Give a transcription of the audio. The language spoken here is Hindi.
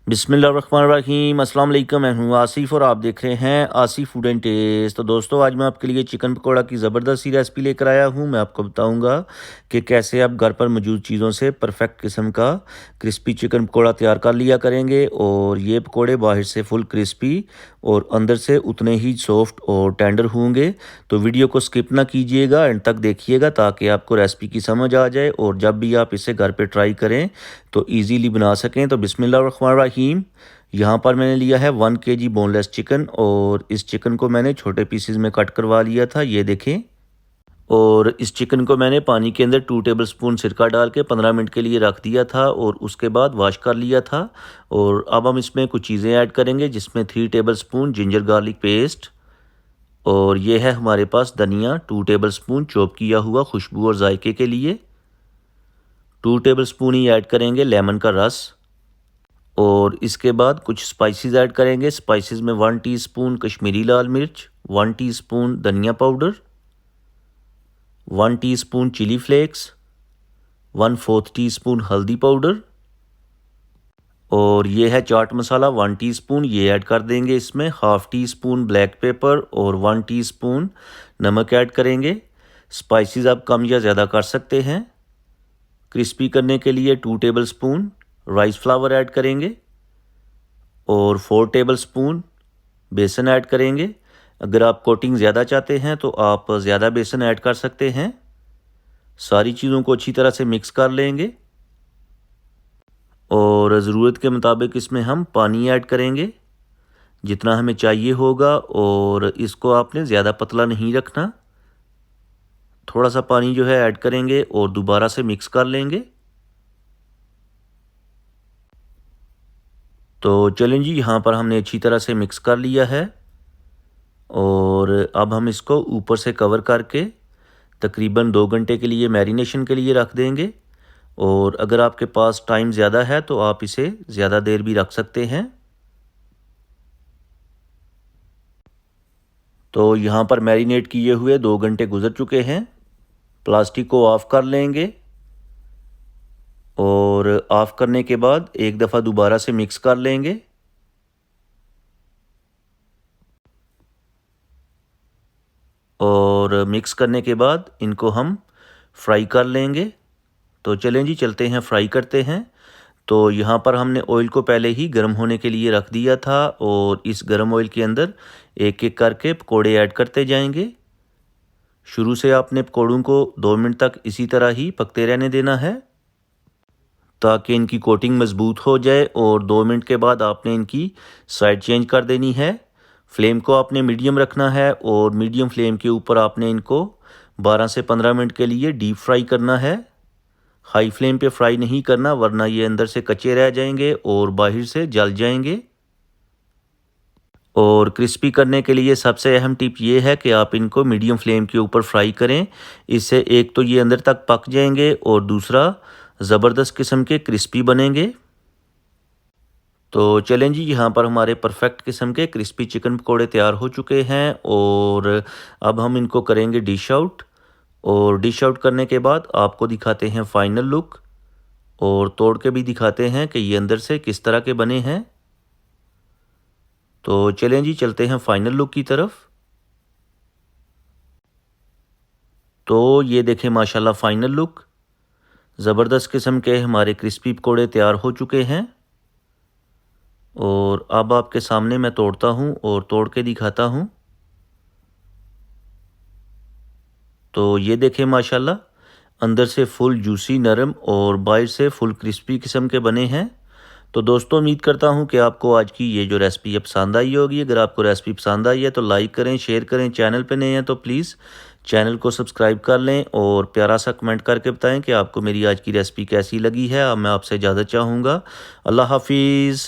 बिस्मिल्लाहिर्रहमानिर्रहीम अस्सलाम वालेकुम। मैं हूँ आसिफ़ और आप देख रहे हैं आसिफ़ फूड एंड टेस्ट। तो दोस्तों आज मैं आपके लिए चिकन पकौड़ा की ज़बरदस्त सी रेसिपी लेकर आया हूँ। मैं आपको बताऊँगा कि कैसे आप घर पर मौजूद चीज़ों से परफेक्ट किस्म का क्रिस्पी चिकन पकौड़ा तैयार कर लिया करेंगे। और ये पकौड़े बाहर से फुल क्रिस्पी और अंदर से उतने ही सॉफ्ट और टेंडर होंगे। तो वीडियो को स्किप ना कीजिएगा, एंड तक देखिएगा ताकि आपको रेसिपी की समझ आ जाए और जब भी आप इसे घर पे ट्राई करें तो इजीली बना सकें। तो बिस्मिल्लाहिर्रहमानिर्रहीम। यहाँ पर मैंने लिया है 1 केजी बोनलेस चिकन और इस चिकन को मैंने छोटे पीसेस में कट करवा लिया था, ये देखें। और इस चिकन को मैंने पानी के अंदर 2 टेबलस्पून सिरका डाल के 15 मिनट के लिए रख दिया था और उसके बाद वॉश कर लिया था। और अब हम इसमें कुछ चीज़ें ऐड करेंगे, जिसमें 3 टेबलस्पून जिंजर गार्लिक पेस्ट, और ये है हमारे पास धनिया 2 टेबलस्पून चॉप किया हुआ खुशबू और जायके के लिए। 2 टेबलस्पून ही ऐड करेंगे लेमन का रस। और इसके बाद कुछ स्पाइसेस ऐड करेंगे। स्पाइसेस में 1 टीस्पून कश्मीरी लाल मिर्च, 1 टीस्पून धनिया powder, 1 teaspoon chilli flakes, 1/4 teaspoon हल्दी पाउडर, और ये है चाट मसाला 1 टीस्पून, ये ऐड कर देंगे इसमें। 1/2 टीस्पून ब्लैक पेपर और 1 टीस्पून नमक ऐड करेंगे। स्पाइसेस आप कम या ज़्यादा कर सकते हैं। क्रिस्पी करने के लिए 2 टेबलस्पून राइस फ्लावर ऐड करेंगे और 4 टेबलस्पून बेसन ऐड करेंगे। अगर आप कोटिंग ज़्यादा चाहते हैं तो आप ज़्यादा बेसन ऐड कर सकते हैं। सारी चीज़ों को अच्छी तरह से मिक्स कर लेंगे और ज़रूरत के मुताबिक इसमें हम पानी ऐड करेंगे जितना हमें चाहिए होगा। और इसको आपने ज़्यादा पतला नहीं रखना, थोड़ा सा पानी जो है ऐड करेंगे और दोबारा से मिक्स कर लेंगे। तो चलें जी, यहाँ पर हमने अच्छी तरह से मिक्स कर लिया है और अब हम इसको ऊपर से कवर करके तकरीबन 2 घंटे के लिए मैरिनेशन के लिए रख देंगे। और अगर आपके पास टाइम ज़्यादा है तो आप इसे ज़्यादा देर भी रख सकते हैं। तो यहाँ पर मैरिनेट किए हुए 2 घंटे गुजर चुके हैं। प्लास्टिक को ऑफ़ कर लेंगे और ऑफ़ करने के बाद एक दफ़ा दोबारा से मिक्स कर लेंगे। और मिक्स करने के बाद इनको हम फ्राई कर लेंगे। तो चलें जी, चलते हैं फ्राई करते हैं। तो यहाँ पर हमने ऑयल को पहले ही गर्म होने के लिए रख दिया था और इस गर्म ऑयल के अंदर एक एक करके पकोड़े ऐड करते जाएंगे। शुरू से आपने पकोड़ों को 2 मिनट तक इसी तरह ही पकते रहने देना है ताकि इनकी कोटिंग मज़बूत हो जाए। और 2 मिनट के बाद आपने इनकी साइड चेंज कर देनी है। फ्लेम को आपने मीडियम रखना है और मीडियम फ्लेम के ऊपर आपने इनको 12 से 15 मिनट के लिए डीप फ्राई करना है। हाई फ्लेम पे फ्राई नहीं करना, वरना ये अंदर से कच्चे रह जाएंगे और बाहर से जल जाएंगे। और क्रिस्पी करने के लिए सबसे अहम टिप ये है कि आप इनको मीडियम फ्लेम के ऊपर फ्राई करें। इससे एक तो ये अंदर तक पक जाएंगे और दूसरा ज़बरदस्त किस्म के क्रिस्पी बनेंगे। तो चलें जी, यहाँ पर हमारे परफेक्ट किस्म के क्रिस्पी चिकन पकोड़े तैयार हो चुके हैं और अब हम इनको करेंगे डिश आउट। और डिश आउट करने के बाद आपको दिखाते हैं फाइनल लुक और तोड़ के भी दिखाते हैं कि ये अंदर से किस तरह के बने हैं। तो चलें जी, चलते हैं फाइनल लुक की तरफ। तो ये देखें माशाल्लाह फाइनल लुक, ज़बरदस्त किस्म के हमारे क्रिस्पी पकोड़े तैयार हो चुके हैं। और अब आपके सामने मैं तोड़ता हूँ और तोड़ के दिखाता हूँ। तो ये देखें माशाल्लाह, अंदर से फुल जूसी नरम और बाहर से फुल क्रिस्पी किस्म के बने हैं। तो दोस्तों, उम्मीद करता हूँ कि आपको आज की ये जो रेसिपी है पसंद आई होगी। अगर आपको रेसिपी पसंद आई है तो लाइक करें, शेयर करें। चैनल पे नए हैं तो प्लीज़ चैनल को सब्सक्राइब कर लें और प्यारा सा कमेंट करके बताएं कि आपको मेरी आज की रेसिपी कैसी लगी है। अब मैं आपसे इजाज़त चाहूँगा। अल्लाह हाफिज़।